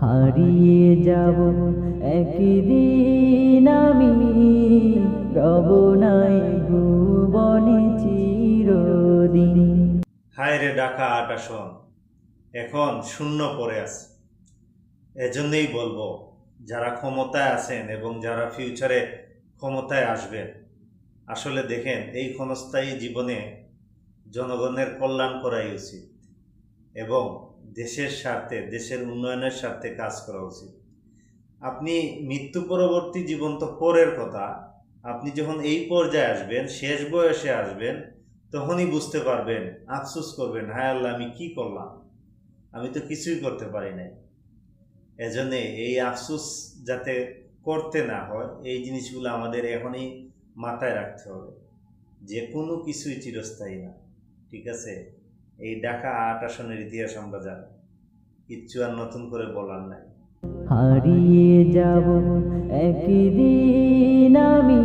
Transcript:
হারিয়ে যাব একদিন আমি, রব নাই ভুবনে চিরদিন। হায় রে ঢাকা ৮ আসন এখন শূন্য পড়ে আছে। এজন্যই বলবো, যারা ক্ষমতায় আছেন এবং যারা ফিউচারে ক্ষমতায় আসবেন, আসলে দেখেন এই ক্ষণস্থায়ী জীবনে জনগণের কল্যাণ করাই উচিত এবং দেশের স্বার্থে, দেশের উন্নয়নের স্বার্থে কাজ করা উচিত। আপনি মৃত্যু পরবর্তী জীবন তো পরের কথা, আপনি যখন এই পর্যায়ে আসবেন, শেষ বয়সে আসবেন, তখনই বুঝতে পারবেন, আফসোস করবেন, হায় আল্লাহ আমি কি করলাম, আমি তো কিছুই করতে পারি নাই। এজন্য এই আফসোস যাতে করতে না হয়, এই জিনিসগুলো আমাদের এখনই মাথায় রাখতে হবে। যে কোনো কিছুই চিরস্থায়ী না, ঠিক আছে? এই ঢাকা ৮ আসনের ইতিহাস আমরা জানি, কিচ্ছু আর নতুন করে বলার নাই। হারিয়ে যাব একদিন আমি,